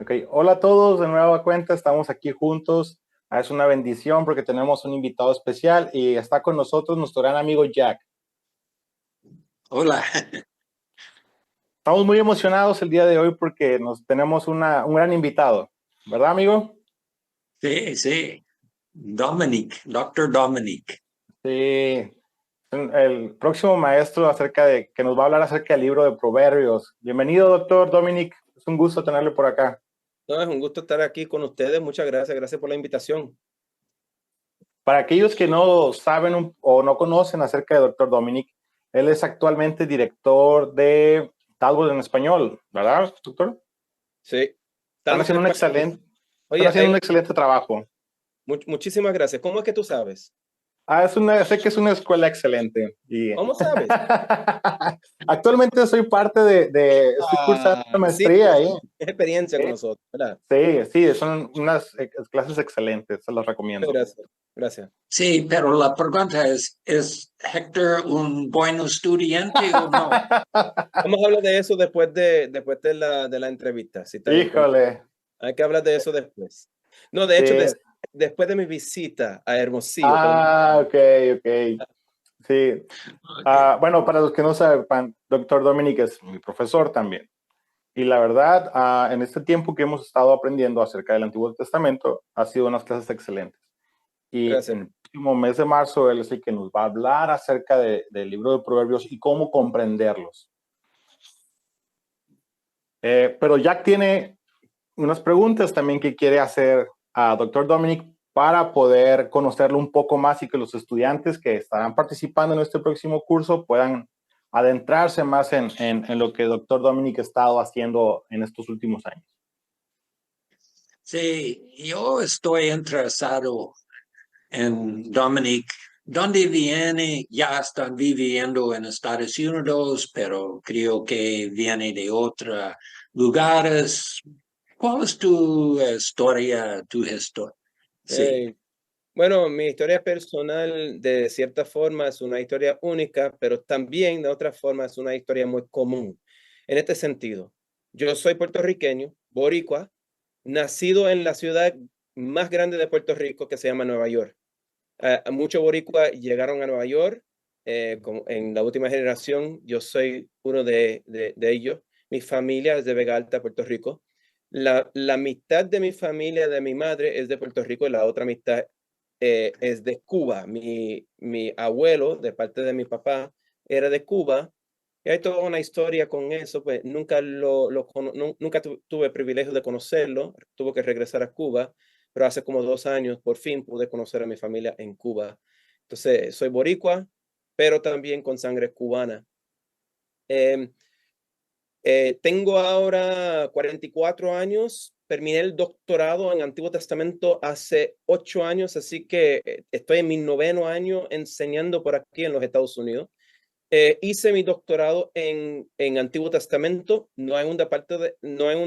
Okay. Hola a todos, de nueva cuenta, estamos aquí juntos. Es una bendición porque tenemos un invitado especial y está con nosotros nuestro gran amigo Jack. Hola. Estamos muy emocionados el día de hoy porque tenemos un gran invitado, ¿verdad, amigo? Sí, sí. Dominic, Doctor Dominic. Sí, el próximo maestro que nos va a hablar acerca del libro de Proverbios. Bienvenido, doctor Dominic. Es un gusto tenerle por acá. No, es un gusto estar aquí con ustedes. Muchas gracias. Gracias por la invitación. Para aquellos que no saben o no conocen acerca de doctor Dominic, él es actualmente director de Talbot en español, ¿verdad, doctor? Sí. Están Tal vez en haciendo español. están Oye, haciendo un excelente trabajo. muchísimas gracias. ¿Cómo es que tú sabes? Sé que es una escuela excelente. Y ¿Cómo sabes? actualmente soy parte estoy cursando una Sí, maestría ahí. es experiencia con Sí, nosotros, ¿verdad? sí, son unas clases excelentes, se las recomiendo. Gracias. Gracias. Sí, pero la pregunta ¿es Héctor un buen estudiante o no? Vamos a hablar de eso después de la entrevista, si está bien. Híjole, Hay que hablar de eso después. No, de hecho, sí. después de mi visita a Hermosillo. Pero Ok, ok. Sí. Okay. Bueno, para los que no saben, doctor Dominic es mi profesor también. Y la verdad, en este tiempo que hemos estado aprendiendo acerca del Antiguo Testamento, ha sido unas clases excelentes. Y gracias. en el próximo mes de marzo, él es el que nos va a hablar acerca del libro de Proverbios y cómo comprenderlos. Pero Jack tiene unas preguntas también que quiere hacer a doctor Dominic para poder conocerlo un poco más y que los estudiantes que estarán participando en este próximo curso puedan adentrarse más en lo que doctor Dominic ha estado haciendo en estos últimos años. Sí, yo estoy interesado en Dominic. ¿Dónde viene? Ya están viviendo en Estados Unidos, pero creo que viene de otros lugares. ¿Cuál es tu historia, tu historia? Sí. Eh, Bueno, mi historia personal de cierta forma es una historia única, pero también de otra forma es una historia muy común. En este sentido, yo soy puertorriqueño, boricua, nacido en la ciudad más grande de Puerto Rico que se llama Nueva York. Muchos boricuas llegaron a Nueva York en la última generación. Yo soy uno de ellos. Mi familia es de Vega Alta, Puerto Rico. La mitad de mi familia, de mi madre, es de Puerto Rico y la otra mitad es de Cuba. Mi abuelo, de parte de mi papá, era de Cuba. Y hay toda una historia con eso, pues nunca tuve privilegio de conocerlo, tuvo que regresar a Cuba, pero hace como 2 años por fin pude conocer a mi familia en Cuba. Entonces, soy boricua, pero también con sangre cubana. Em, Tengo ahora 44 años, terminé el doctorado en Antiguo Testamento hace 8 años, así que estoy en mi 9º año enseñando por aquí en los Estados Unidos. Hice mi doctorado en Antiguo Testamento, no hay un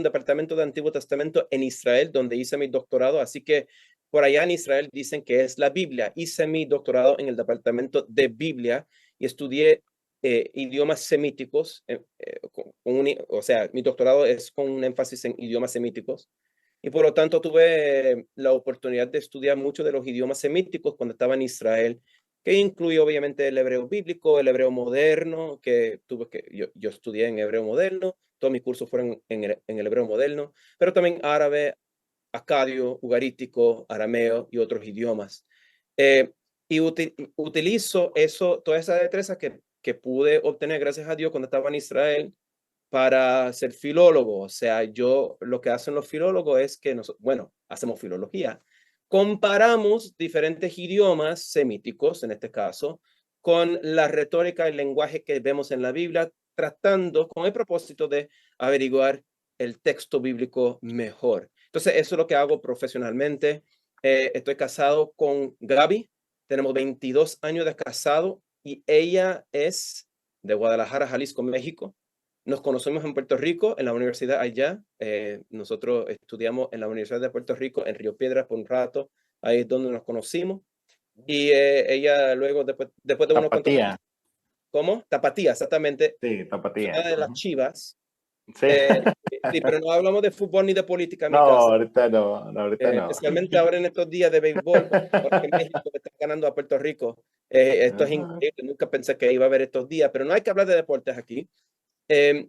departamento de Antiguo Testamento en Israel donde hice mi doctorado, así que por allá en Israel dicen que es la Biblia. Hice mi doctorado en el departamento de Biblia y estudié idiomas semíticos, o sea, mi doctorado es con un énfasis en idiomas semíticos. Y por lo tanto tuve la oportunidad de estudiar mucho de los idiomas semíticos cuando estaba en Israel, que incluye obviamente el hebreo bíblico, el hebreo moderno, yo estudié en hebreo moderno, todos mis cursos fueron en el hebreo moderno, pero también árabe, acadio, ugarítico, arameo y otros idiomas. Eh, y utilizo todas esas destrezas que pude obtener, gracias a Dios, cuando estaba en Israel, para ser filólogo. O sea, lo que hacen los filólogos es que hacemos filología. Comparamos diferentes idiomas semíticos, en este caso, con la retórica y el lenguaje que vemos en la Biblia, tratando con el propósito de averiguar el texto bíblico mejor. Entonces, eso es lo que hago profesionalmente. Estoy casado con Gaby, tenemos 22 años de casado y ella es de Guadalajara, Jalisco, México. Nos conocimos en Puerto Rico, en la universidad allá. Nosotros estudiamos en la Universidad de Puerto Rico, en Río Piedras, por un rato. Ahí es donde nos conocimos. Y ella luego, después de unos cuantos Tapatía, años, ¿cómo? Tapatía, exactamente. sí, Es Tapatía. una de las Chivas. Sí. Eh, Sí, pero no hablamos de fútbol ni de política en No, mi casa. ahorita no, ahorita no. Especialmente ahora en estos días de béisbol, porque México está ganando a Puerto Rico. Esto es Ah, increíble, nunca pensé que iba a haber estos días, pero no hay que hablar de deportes aquí. Eh,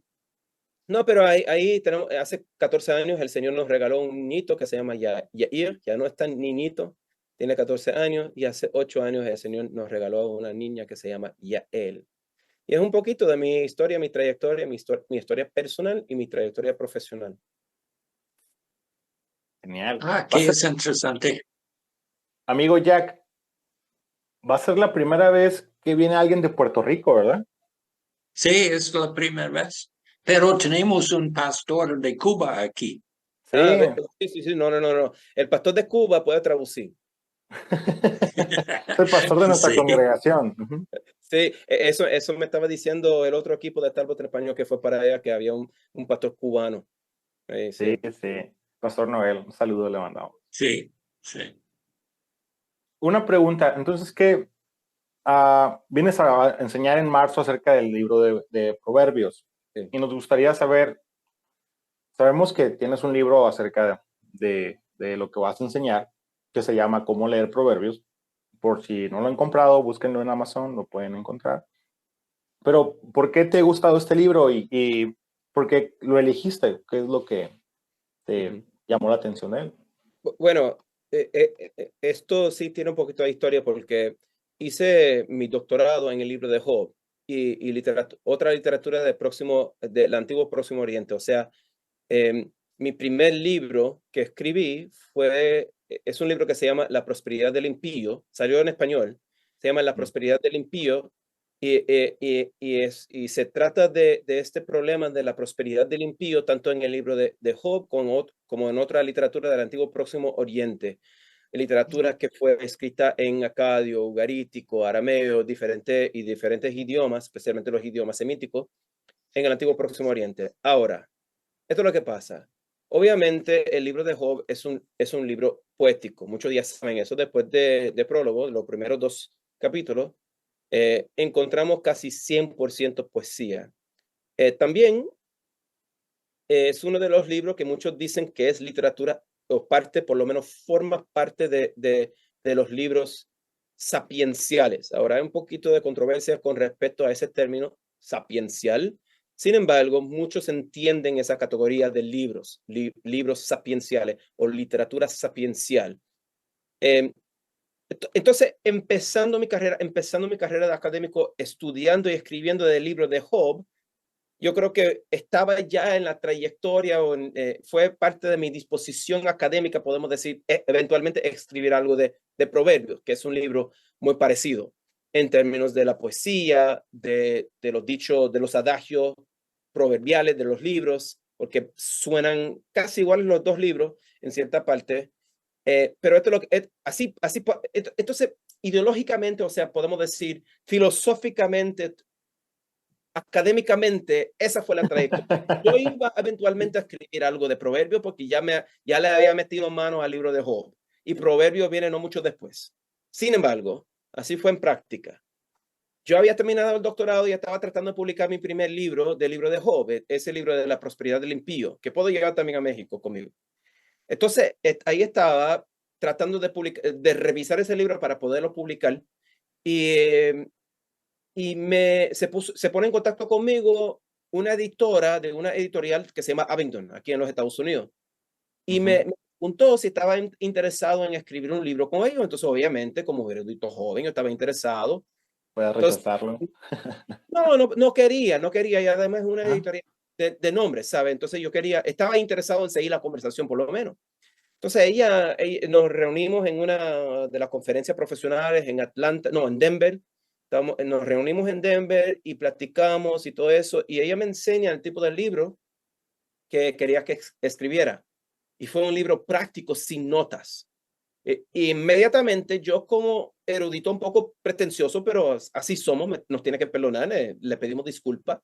no, pero ahí tenemos, hace 14 años el Señor nos regaló un niñito que se llama Yair, ya no es tan niñito, tiene 14 años, y hace 8 años el Señor nos regaló una niña que se llama Yael. Y es un poquito de mi historia, mi trayectoria, mi historia personal y mi trayectoria profesional. genial. Ah, Va a que ser, es interesante. amigo Jack, va a ser la primera vez que viene alguien de Puerto Rico, ¿verdad? Sí, es la primera vez. Pero tenemos un pastor de Cuba aquí. Sí, Sí, no. El pastor de Cuba puede traducir. es el pastor de nuestra Sí, congregación. Ujú. Sí, eso me estaba diciendo el otro equipo de Talbot en español que fue para allá, que había un pastor cubano. Sí, Sí. sí. Pastor Noel, un saludo le mandamos. sí, sí. Una pregunta, entonces, ¿qué vienes a enseñar en marzo acerca del libro de Proverbios? Sí. Y nos gustaría saber, sabemos que tienes un libro acerca de lo que vas a enseñar, que se llama Cómo leer Proverbios. Por si no lo han comprado, búsquenlo en Amazon, lo pueden encontrar. Pero, ¿por qué te ha gustado este libro y por qué lo elegiste? ¿Qué es lo que te Ujú. llamó la atención de él? Bueno, esto sí tiene un poquito de historia porque hice mi doctorado en el libro de Job y otra literatura del antiguo Próximo Oriente. O sea, mi primer libro que escribí es un libro que se llama La prosperidad del impío, salió en español, se llama La prosperidad del impío y se trata de este problema de la prosperidad del impío, tanto en el libro de Job como en otra literatura del antiguo Próximo Oriente, literatura que fue escrita en acadio, ugarítico, arameo, diferentes idiomas, especialmente los idiomas semíticos, en el antiguo Próximo Oriente. Ahora, esto es lo que pasa. Obviamente, el libro de Job es un libro poético. Muchos ya saben eso. Después de prólogo, los primeros 2 capítulos, encontramos casi 100% poesía. También es uno de los libros que muchos dicen que es literatura o parte, por lo menos forma parte de los libros sapienciales. Ahora hay un poquito de controversia con respecto a ese término sapiencial. Sin embargo, muchos entienden esa categoría de libros sapienciales o literatura sapiencial. Eh, entonces, empezando mi carrera de académico, estudiando y escribiendo del libro de Job, yo creo que estaba ya en la trayectoria fue parte de mi disposición académica, podemos decir, eventualmente escribir algo de Proverbios, que es un libro muy parecido en términos de la poesía, de los dichos, de los adagios proverbiales de los libros, porque suenan casi iguales los dos libros en cierta parte. Pero esto es lo que, entonces, ideológicamente, o sea, podemos decir, filosóficamente, académicamente, esa fue la trayectoria. Yo iba eventualmente a escribir algo de Proverbios porque ya le había metido mano al libro de Job y Proverbios viene no mucho después. Sin embargo, así fue en práctica. Yo había terminado el doctorado y estaba tratando de publicar mi primer libro, del libro de Job, ese libro de la prosperidad del impío, que puedo llevar también a México conmigo. Entonces, ahí estaba tratando de revisar ese libro para poderlo publicar y se pone en contacto conmigo una editora de una editorial que se llama Abingdon, aquí en los Estados Unidos, y me preguntó si estaba interesado en escribir un libro con ellos. Entonces, obviamente, como erudito joven, yo estaba interesado. Puedes Entonces, rechazarlo. no quería, y además es una Ajá. editorial de nombre, ¿sabe? Entonces estaba interesado en seguir la conversación por lo menos. Entonces nos reunimos en una de las conferencias profesionales en Atlanta, no, en Denver. Nos reunimos en Denver y platicamos y todo eso. Y ella me enseña el tipo de libro que quería que escribiera. Y fue un libro práctico sin notas. Inmediatamente yo como erudito un poco pretencioso, pero así somos, nos tiene que perdonar, le pedimos disculpas.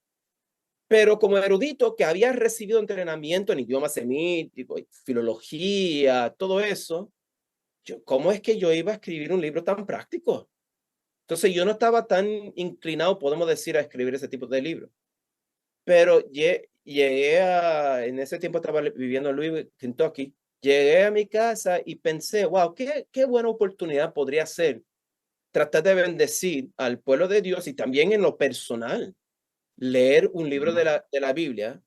Pero como erudito que había recibido entrenamiento en idioma semítico, filología, todo eso, ¿cómo es que yo iba a escribir un libro tan práctico? Entonces yo no estaba tan inclinado, podemos decir, a escribir ese tipo de libro. Pero en ese tiempo estaba viviendo en Louisville, Kentucky. Llegué a mi casa y pensé, wow, qué buena oportunidad podría ser tratar de bendecir al pueblo de Dios y también en lo personal, leer un libro de la Biblia,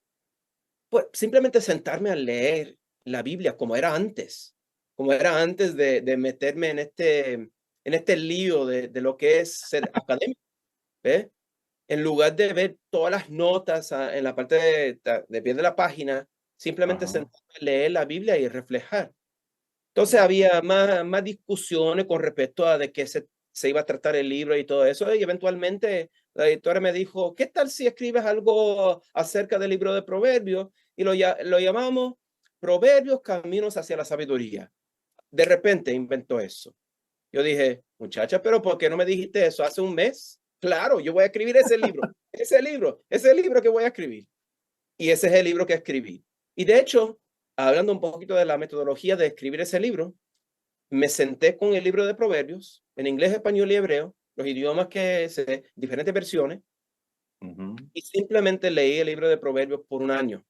pues simplemente sentarme a leer la Biblia como era antes de meterme en este lío de lo que es ser académico, ¿ves? En lugar de ver todas las notas en la parte de pie de la página, simplemente Ajá. sentarme a leer la Biblia y reflejar. Entonces había más discusiones con respecto a de qué se iba a tratar el libro y todo eso, y eventualmente la editora me dijo, ¿qué tal si escribes algo acerca del libro de Proverbios? Y lo llamamos Proverbios, Caminos hacia la Sabiduría. De repente inventó eso. Yo dije, muchacha, pero ¿por qué no me dijiste eso hace un mes? Claro, yo voy a escribir ese libro, ese libro que voy a escribir. Y ese es el libro que escribí. Y de hecho, hablando un poquito de la metodología de escribir ese libro, me senté con el libro de Proverbios en inglés, español y hebreo, los idiomas que sé, diferentes versiones, y simplemente leí el libro de Proverbios por un año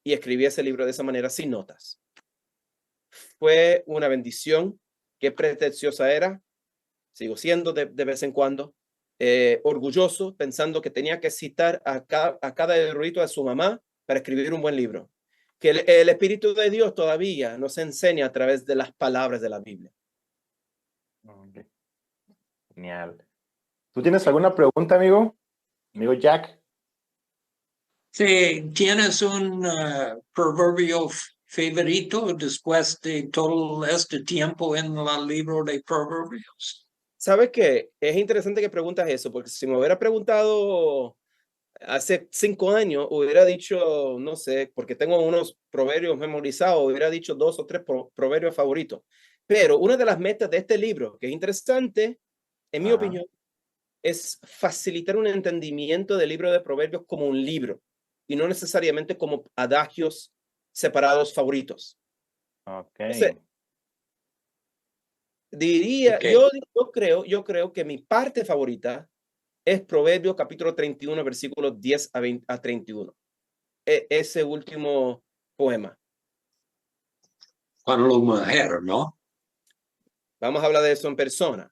y escribí ese libro de esa manera sin notas. Fue una bendición. Qué pretenciosa era, sigo siendo de vez en cuando, orgulloso, pensando que tenía que citar a cada erudito de su mamá para escribir un buen libro. Que el Espíritu de Dios todavía nos enseña a través de las palabras de la Biblia. Okay. Genial. ¿Tú tienes alguna pregunta, amigo? Amigo Jack. Sí, ¿tienes un proverbio favorito después de todo este tiempo en el libro de Proverbios? ¿Sabes qué? Es interesante que preguntas eso, porque si me hubiera preguntado hace 5 años, hubiera dicho, no sé, porque tengo unos proverbios memorizados, hubiera dicho 2 o 3 proverbios favoritos. Pero una de las metas de este libro, que es interesante, en mi Ajá. opinión, es facilitar un entendimiento del libro de Proverbios como un libro y no necesariamente como adagios separados favoritos. Ok. Entonces, diría, Ok. yo creo que mi parte favorita es Proverbios capítulo 31, versículos 10 a 31. Ese último poema. Con la mujer, ¿no? Vamos a hablar de eso en persona.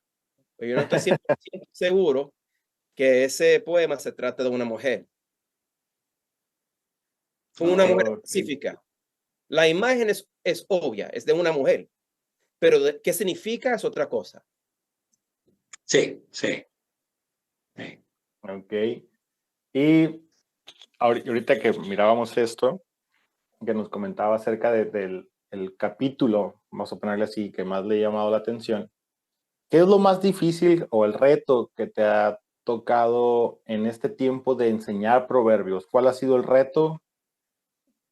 Pero yo no estoy 100% seguro que ese poema se trata de una mujer. Una mujer Ok. específica. La imagen es obvia, es de una mujer. Pero ¿qué significa? Es otra cosa. Sí, sí. Sí. Ok. Y ahorita que mirábamos esto, que nos comentaba acerca del el capítulo, vamos a ponerle así, que más le ha llamado la atención, ¿qué es lo más difícil o el reto que te ha tocado en este tiempo de enseñar proverbios? ¿Cuál ha sido el reto,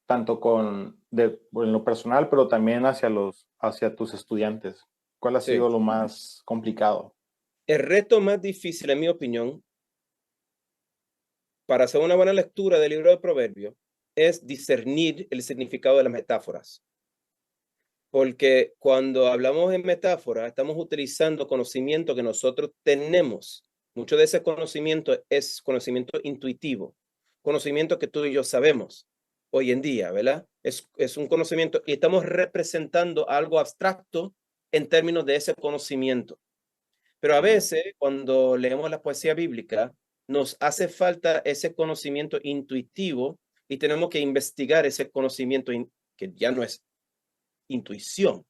tanto en lo personal, pero también hacia tus estudiantes? ¿Cuál ha Sí. sido lo más complicado? El reto más difícil, en mi opinión, para hacer una buena lectura del libro de Proverbios, es discernir el significado de las metáforas. Porque cuando hablamos en metáfora, estamos utilizando conocimiento que nosotros tenemos. Mucho de ese conocimiento es conocimiento intuitivo, conocimiento que tú y yo sabemos hoy en día, ¿verdad? Es un conocimiento y estamos representando algo abstracto en términos de ese conocimiento. Pero a veces, cuando leemos la poesía bíblica, nos hace falta ese conocimiento intuitivo y tenemos que investigar ese conocimiento que ya no es intuición.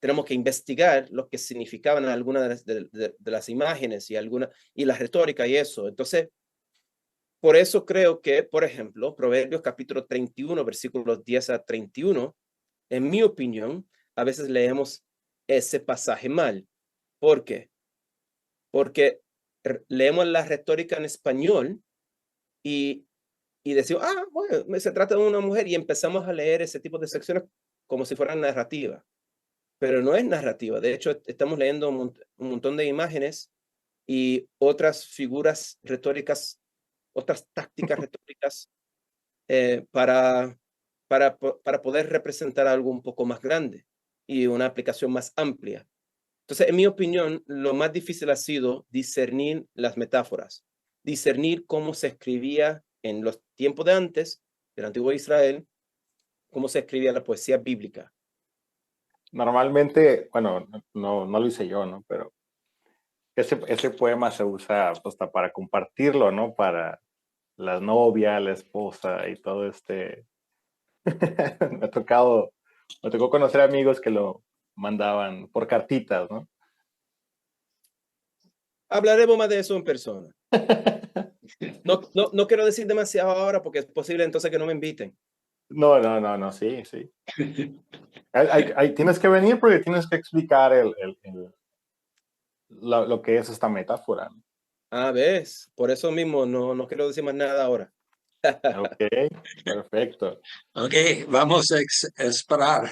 Tenemos que investigar lo que significaban algunas de las imágenes y la retórica y eso. Entonces, por eso creo que, por ejemplo, Proverbios capítulo 31, versículos 10 a 31, en mi opinión, a veces leemos ese pasaje mal. ¿Por qué? Porque leemos la retórica en español y, y decimos, bueno, se trata de una mujer y empezamos a leer ese tipo de secciones como si fueran narrativa. Pero no es narrativa. De hecho, estamos leyendo un montón de imágenes y otras figuras retóricas, otras tácticas retóricas para poder representar algo un poco más grande y una aplicación más amplia. Entonces, en mi opinión, lo más difícil ha sido discernir las metáforas, discernir cómo se escribía en los tiempos de antes, del antiguo Israel, cómo se escribía la poesía bíblica. Normalmente, bueno, no lo hice yo, ¿no? Pero ese poema se usa hasta para compartirlo, ¿no? Para la novia, la esposa y todo este. me tocó conocer amigos que lo mandaban por cartitas, ¿no? Hablaremos más de eso en persona. No quiero decir demasiado ahora porque es posible entonces que no me inviten. No, sí. Tienes que venir porque tienes que explicar lo que es esta metáfora. ¿Ves? Por eso mismo no quiero decir más nada ahora. Ok, perfecto. Ok, vamos a esperar.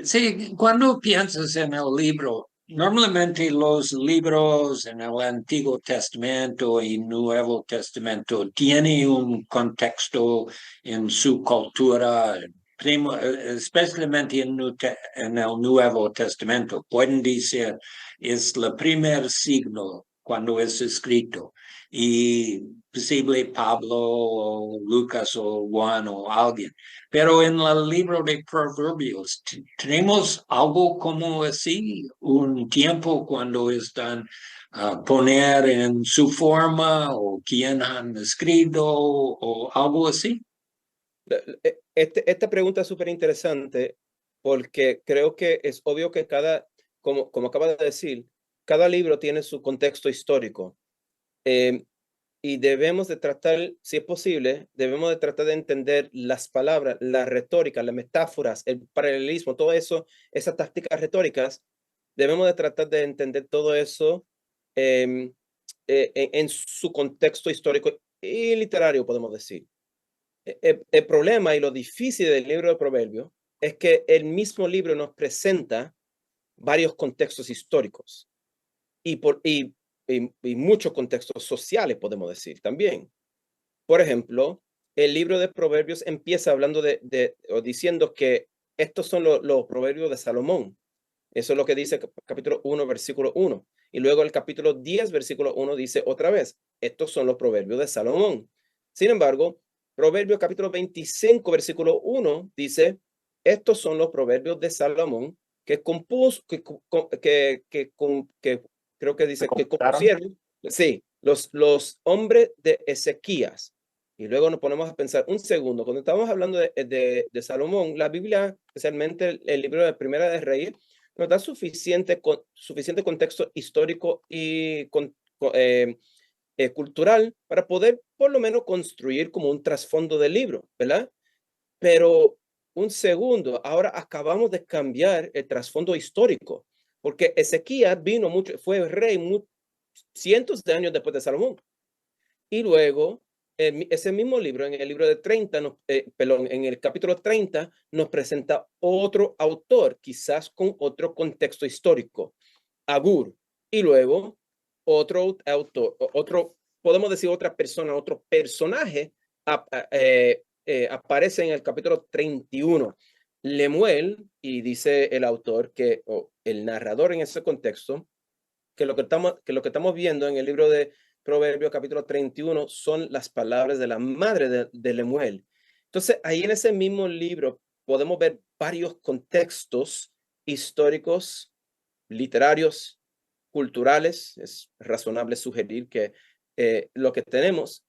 Sí, cuando piensas en el libro, normalmente los libros en el Antiguo Testamento y Nuevo Testamento tienen un contexto en su cultura, especialmente en el Nuevo Testamento. Pueden decir, es el primer siglo cuando es escrito y posible Pablo o Lucas o Juan o alguien. Pero en el libro de Proverbios tenemos algo como así, un tiempo cuando están a poner en su forma o quién han escrito o algo así. Esta pregunta es súper interesante porque creo que es obvio que como acaba de decir, cada libro tiene su contexto histórico. Y debemos de tratar, si es posible, debemos de tratar de entender las palabras, la retórica, las metáforas, el paralelismo, todo eso, esas tácticas retóricas, debemos de tratar de entender todo eso em, en su contexto histórico y literario, podemos decir. El problema y lo difícil del libro de Proverbios es que el mismo libro nos presenta varios contextos históricos y muchos contextos sociales, podemos decir también. Por ejemplo, el libro de Proverbios empieza hablando o diciendo que estos son los proverbios de Salomón. Eso es lo que dice capítulo 1, versículo 1. Y luego el capítulo 10, versículo 1 dice otra vez, estos son los proverbios de Salomón. Sin embargo, Proverbios capítulo 25, versículo 1 dice, estos son los proverbios de Salomón que compuso, que creo que ¿Se dice que computaron? compusieron, sí, los hombres de Ezequías. Y luego nos ponemos a pensar un segundo, cuando estamos hablando de Salomón, la Biblia, especialmente el libro de Primera de Reyes, nos da suficiente contexto histórico y cultural para poder por lo menos construir como un trasfondo del libro, ¿verdad? Pero un segundo, ahora acabamos de cambiar el trasfondo histórico, porque Ezequías fue rey cientos de años después de Salomón. Y luego, ese mismo libro, en el libro de 30, en el capítulo 30, nos presenta otro autor, quizás con otro contexto histórico, Agur. Y luego, otro autor, podemos decir otra persona, otro personaje, aparece en el capítulo 31, Lemuel, y dice el autor o el narrador en ese contexto, que lo que estamos viendo en el libro de Proverbios capítulo 31 son las palabras de la madre de Lemuel. Entonces, ahí en ese mismo libro podemos ver varios contextos históricos, literarios, culturales. Es razonable sugerir que lo que tenemos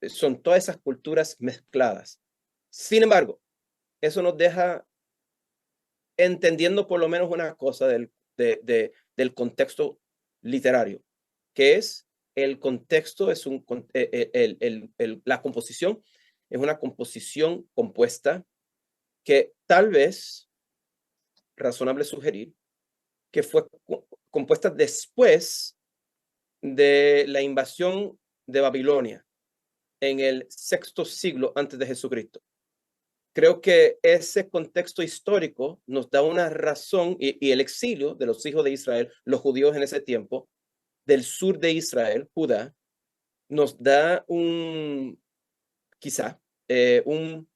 son todas esas culturas mezcladas. Sin embargo, eso nos deja entendiendo por lo menos una cosa del contexto literario, que es el contexto, la composición es una composición compuesta que tal vez, razonable sugerir, que fue compuesta después de la invasión de Babilonia en el sexto siglo antes de Jesucristo. Creo que ese contexto histórico nos da una razón y el exilio de los hijos de Israel, los judíos en ese tiempo, del sur de Israel, Judá, nos da quizá un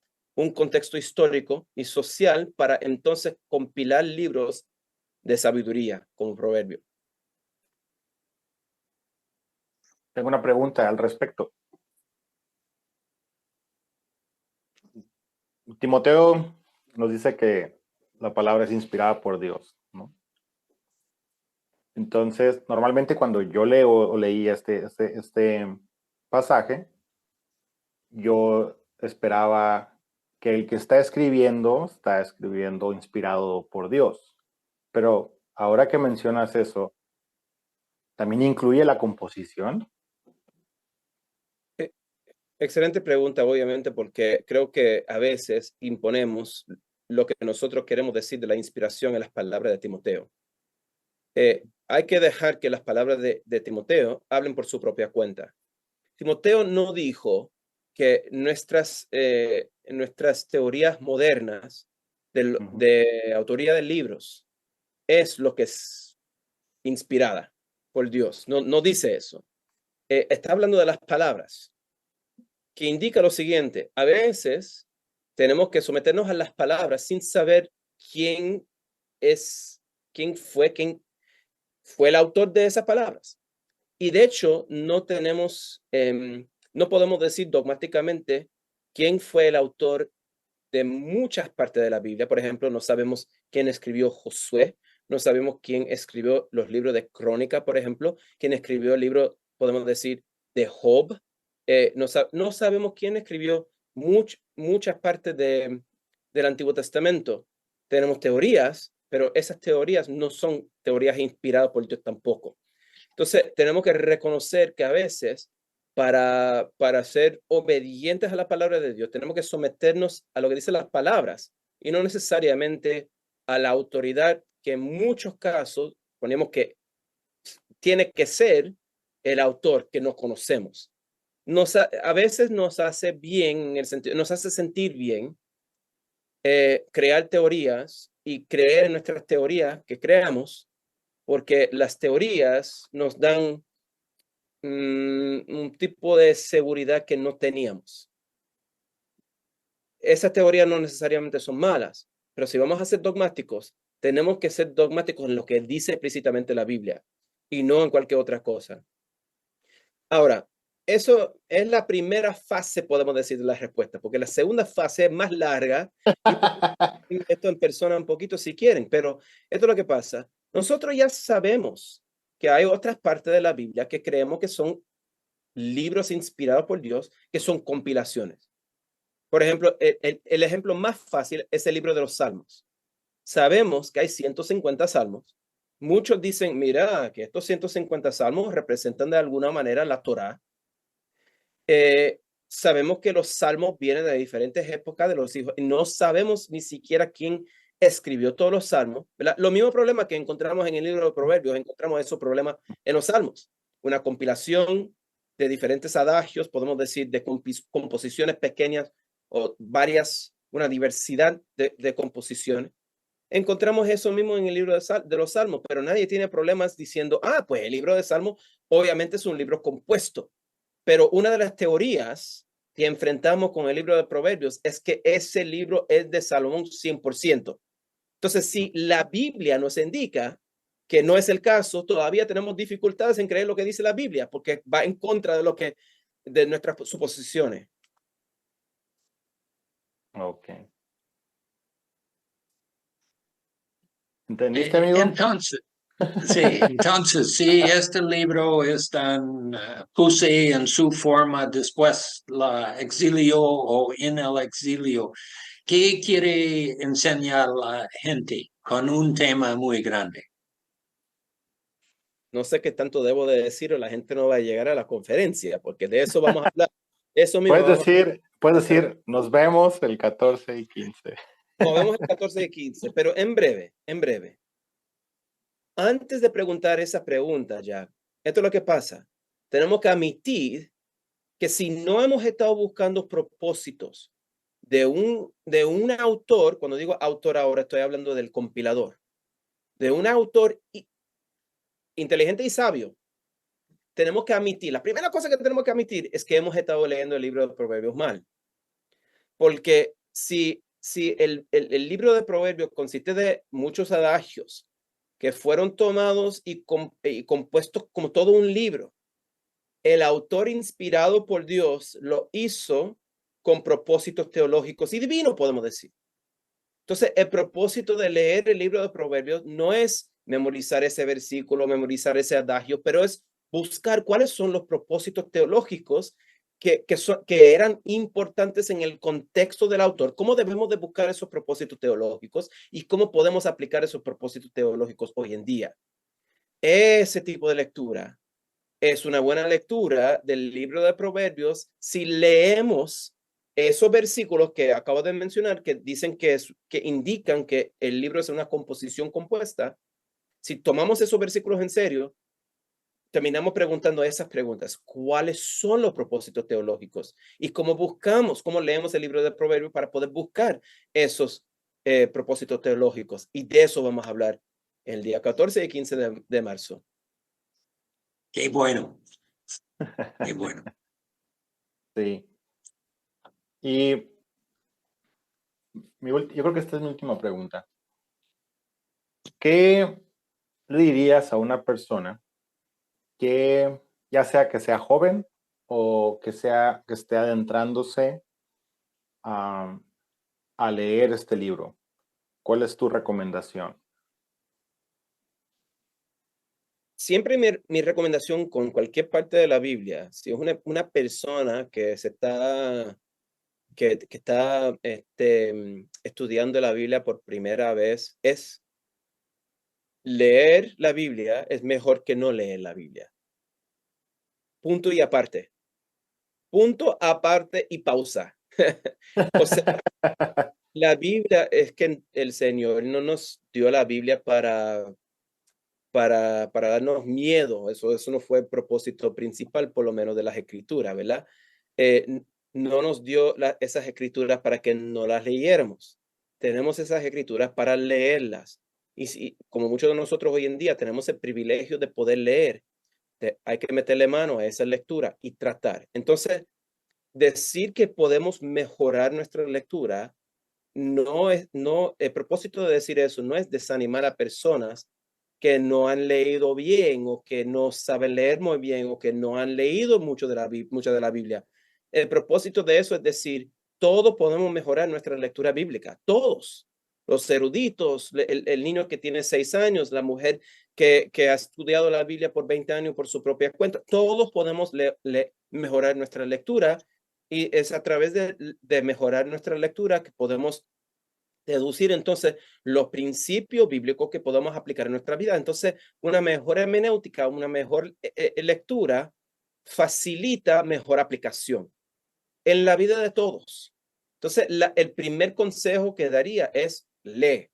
contexto histórico y social para entonces compilar libros de sabiduría como proverbio. Tengo una pregunta al respecto. Timoteo nos dice que la palabra es inspirada por Dios, ¿no? Entonces, normalmente cuando yo leo o leí este pasaje, yo esperaba que el que está escribiendo inspirado por Dios. Pero ahora que mencionas eso, ¿también incluye la composición? Excelente pregunta, obviamente, porque creo que a veces imponemos lo que nosotros queremos decir de la inspiración en las palabras de Timoteo. Hay que dejar que las palabras de Timoteo hablen por su propia cuenta. Timoteo no dijo que nuestras teorías modernas de autoría de libros es lo que es inspirada por Dios. No, no dice eso. Está hablando de las palabras, que indica lo siguiente: a veces tenemos que someternos a las palabras sin saber quién fue el autor de esas palabras. Y de hecho, no podemos decir dogmáticamente quién fue el autor de muchas partes de la Biblia. Por ejemplo, no sabemos quién escribió Josué, no sabemos quién escribió los libros de Crónica, por ejemplo, quién escribió el libro, podemos decir, de Job. No sabemos quién escribió muchas partes del Antiguo Testamento. Tenemos teorías, pero esas teorías no son teorías inspiradas por Dios tampoco. Entonces, tenemos que reconocer que a veces, para ser obedientes a la palabra de Dios, tenemos que someternos a lo que dicen las palabras y no necesariamente a la autoridad, que en muchos casos ponemos que tiene que ser el autor que no conocemos. A veces nos hace bien, en el sentido, nos hace sentir bien crear teorías y creer en nuestras teorías que creamos, porque las teorías nos dan un tipo de seguridad que no teníamos. Esas teorías no necesariamente son malas, pero si vamos a ser dogmáticos, tenemos que ser dogmáticos en lo que dice explícitamente la Biblia y no en cualquier otra cosa. Ahora, eso es la primera fase, podemos decir, de la respuesta, porque la segunda fase es más larga y esto en persona un poquito si quieren, pero esto es lo que pasa. Nosotros ya sabemos que hay otras partes de la Biblia que creemos que son libros inspirados por Dios, que son compilaciones. Por ejemplo, el ejemplo más fácil es el libro de los Salmos. Sabemos que hay 150 salmos. Muchos dicen, mira, que estos 150 salmos representan de alguna manera la Torá. Sabemos que los salmos vienen de diferentes épocas de los hijos y no sabemos ni siquiera quién escribió todos los salmos, ¿verdad? Lo mismo problema que encontramos en el libro de Proverbios, encontramos esos problemas en los salmos. Una compilación de diferentes adagios, podemos decir, de composiciones pequeñas o varias, una diversidad de composiciones. Encontramos eso mismo en el libro de los salmos, pero nadie tiene problemas diciendo, pues el libro de salmos obviamente es un libro compuesto. Pero una de las teorías que enfrentamos con el libro de Proverbios es que ese libro es de Salomón 100%. Entonces, si la Biblia nos indica que no es el caso, todavía tenemos dificultades en creer lo que dice la Biblia, porque va en contra de nuestras suposiciones. Ok. ¿Entendiste, amigo? Entonces, sí, este libro es tan, puse en su forma después la exilio o en el exilio. ¿Qué quiere enseñar la gente con un tema muy grande? No sé qué tanto debo de decir o la gente no va a llegar a la conferencia, porque de eso vamos a hablar. Eso mismo. Puedes decir, nos vemos el 14 y 15. Nos vemos el 14 y 15, pero en breve. Antes de preguntar esa pregunta, Jack, esto es lo que pasa. Tenemos que admitir que si no hemos estado buscando propósitos de un autor, cuando digo autor ahora estoy hablando del compilador, de un autor inteligente y sabio, tenemos que admitir, la primera cosa que tenemos que admitir es que hemos estado leyendo el libro de Proverbios mal. Porque si el libro de Proverbios consiste de muchos adagios que fueron tomados y compuestos como todo un libro, el autor inspirado por Dios lo hizo con propósitos teológicos y divinos, podemos decir. Entonces, el propósito de leer el libro de Proverbios no es memorizar ese versículo, memorizar ese adagio, pero es buscar cuáles son los propósitos teológicos que eran importantes en el contexto del autor, cómo debemos de buscar esos propósitos teológicos y cómo podemos aplicar esos propósitos teológicos hoy en día. Ese tipo de lectura es una buena lectura del libro de Proverbios si leemos esos versículos que acabo de mencionar, que dicen que indican que el libro es una composición compuesta. Si tomamos esos versículos en serio, terminamos preguntando esas preguntas. ¿Cuáles son los propósitos teológicos? Y cómo leemos el libro de Proverbios para poder buscar esos propósitos teológicos. Y de eso vamos a hablar el día 14 y 15 de marzo. Qué bueno. Qué bueno. Sí. Y yo creo que esta es mi última pregunta. ¿Qué le dirías a una persona que ya sea que sea joven o que esté adentrándose a leer este libro? ¿Cuál es tu recomendación? Siempre mi recomendación con cualquier parte de la Biblia, si es una persona que está estudiando la Biblia por primera vez, es leer la Biblia es mejor que no leer la Biblia. Punto y aparte. Punto aparte y pausa. O sea, la Biblia es que el Señor no nos dio la Biblia para darnos miedo. Eso no fue el propósito principal, por lo menos de las escrituras, ¿verdad? No nos dio esas escrituras para que no las leyéramos. Tenemos esas escrituras para leerlas. Y como muchos de nosotros hoy en día tenemos el privilegio de poder leer, hay que meterle mano a esa lectura y tratar. Entonces, decir que podemos mejorar nuestra lectura el propósito de decir eso no es desanimar a personas que no han leído bien o que no saben leer muy bien o que no han leído mucho de la Biblia. El propósito de eso es decir, todos podemos mejorar nuestra lectura bíblica, todos. Los eruditos, el niño que tiene 6 años, la mujer que ha estudiado la Biblia por 20 años por su propia cuenta, todos podemos mejorar nuestra lectura y es a través de mejorar nuestra lectura que podemos deducir entonces los principios bíblicos que podemos aplicar en nuestra vida. Entonces, una mejor hermenéutica, una mejor lectura facilita mejor aplicación en la vida de todos. Entonces, el primer consejo que daría es lee.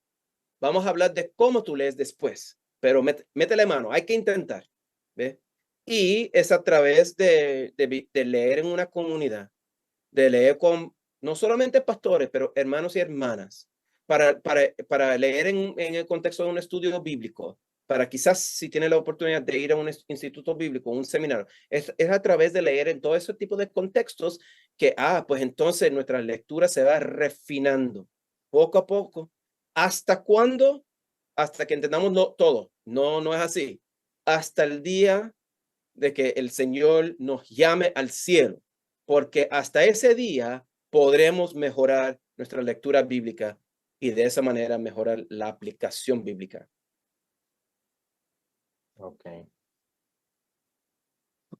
Vamos a hablar de cómo tú lees después, pero métele mano, hay que intentar. ¿Ve? Y es a través de leer en una comunidad, de leer con no solamente pastores, pero hermanos y hermanas, para leer en el contexto de un estudio bíblico, para quizás si tiene la oportunidad de ir a un instituto bíblico, un seminario, es a través de leer en todo ese tipo de contextos que, pues entonces nuestra lectura se va refinando poco a poco. ¿Hasta cuándo? Hasta que entendamos todo. No, no es así. Hasta el día de que el Señor nos llame al cielo, porque hasta ese día podremos mejorar nuestra lectura bíblica y de esa manera mejorar la aplicación bíblica. Ok.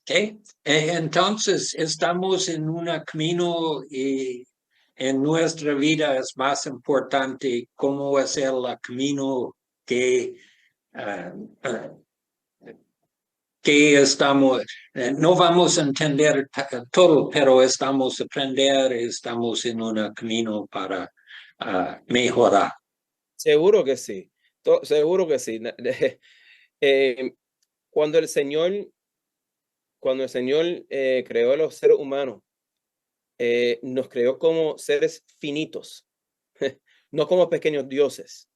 Okay. Entonces, estamos en un camino y en nuestra vida es más importante cómo es el camino que estamos, no vamos a entender todo, pero estamos a aprender, estamos en un camino para mejorar. Seguro que sí, seguro que sí. Cuando el Señor creó a los seres humanos, nos creó como seres finitos, no como pequeños dioses.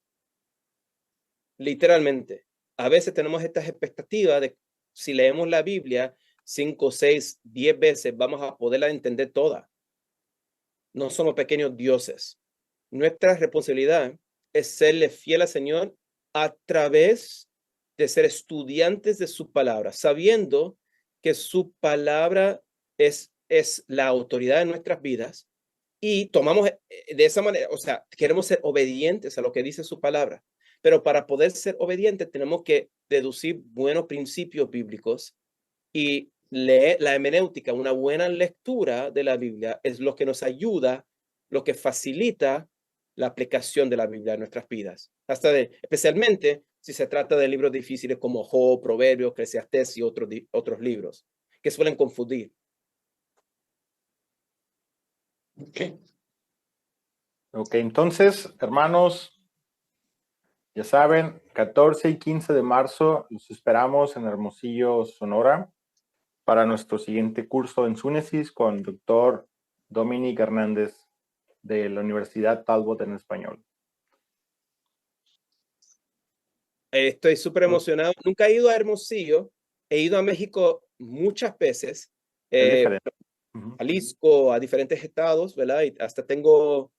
Literalmente, a veces tenemos estas expectativas de si leemos la Biblia 5, 6, 10 veces, vamos a poderla entender toda. No somos pequeños dioses. Nuestra responsabilidad es serle fiel al Señor a través de ser estudiantes de su palabra, sabiendo que su palabra es la autoridad de nuestras vidas y tomamos de esa manera, o sea, queremos ser obedientes a lo que dice su palabra, pero para poder ser obedientes tenemos que deducir buenos principios bíblicos y leer la hermenéutica. Una buena lectura de la Biblia es lo que nos ayuda, lo que facilita la aplicación de la Biblia en nuestras vidas, especialmente si se trata de libros difíciles como Job, Proverbios, Eclesiastés y otros libros que suelen confundir. Okay. Ok, entonces, hermanos, ya saben, 14 y 15 de marzo los esperamos en Hermosillo, Sonora, para nuestro siguiente curso en Súnesis con el doctor Dominic Hernández de la Universidad Talbot en español. Estoy súper emocionado. Nunca he ido a Hermosillo. He ido a México muchas veces. Es diferente. Jalisco, a diferentes estados, ¿verdad? Y hasta tengo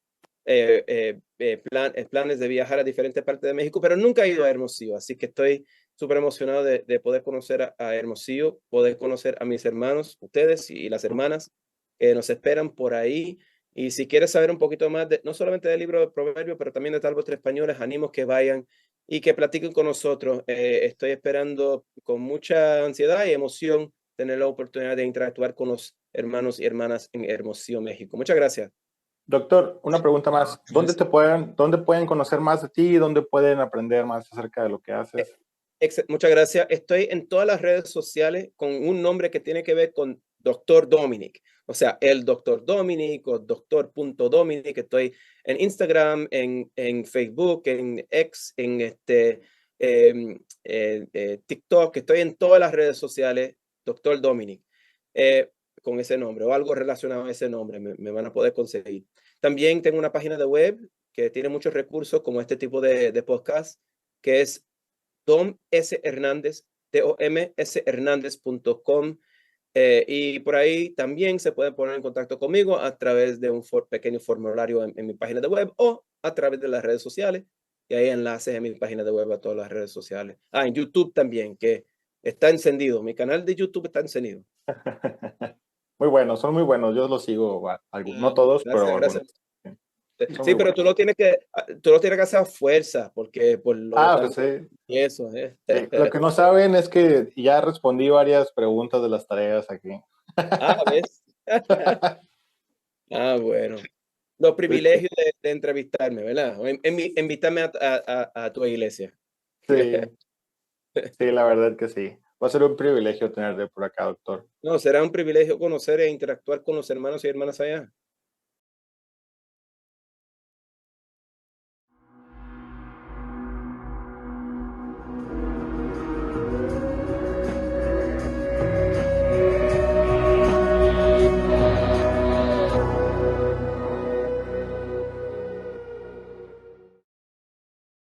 planes de viajar a diferentes partes de México, pero nunca he ido a Hermosillo. Así que estoy súper emocionado de poder conocer a Hermosillo, poder conocer a mis hermanos, ustedes y las hermanas que nos esperan por ahí. Y si quieres saber un poquito más, no solamente del libro de Proverbios, pero también de Talbot Español, les animo que vayan y que platiquen con nosotros. Estoy esperando con mucha ansiedad y emoción tener la oportunidad de interactuar con los hermanos y hermanas en Hermosillo, México. Muchas gracias. Doctor, una pregunta más. ¿Dónde pueden conocer más de ti? ¿Dónde pueden aprender más acerca de lo que haces? Muchas gracias. Estoy en todas las redes sociales con un nombre que tiene que ver con Dr. Dominic. O sea, el Dr. Dominic o Dr.Dominic. Estoy en Instagram, en Facebook, en X, en TikTok. Estoy en todas las redes sociales, Dr. Dominic, con ese nombre o algo relacionado a ese nombre. Me van a poder conseguir. También tengo una página de web que tiene muchos recursos como este tipo de podcast, que es Dom S. Hernández, domshernandez.com. Y por ahí también se puede poner en contacto conmigo a través de un pequeño formulario en mi página de web o a través de las redes sociales. Y hay enlaces en mi página de web a todas las redes sociales. En YouTube también, que está encendido. Mi canal de YouTube está encendido. Muy buenos, son muy buenos. Yo los sigo, no todos, Gracias, pero gracias. algunos. Sí, pero tú lo tienes que hacer a fuerza, porque por lo de Pues sí. y eso. Sí, lo que no saben es que ya respondí varias preguntas de las tareas aquí. ¿Ves? Bueno. Los privilegios de entrevistarme, ¿verdad? O invitarme a tu iglesia. Sí, sí, la verdad que sí. Va a ser un privilegio tenerle por acá, doctor. No, será un privilegio conocer e interactuar con los hermanos y hermanas allá.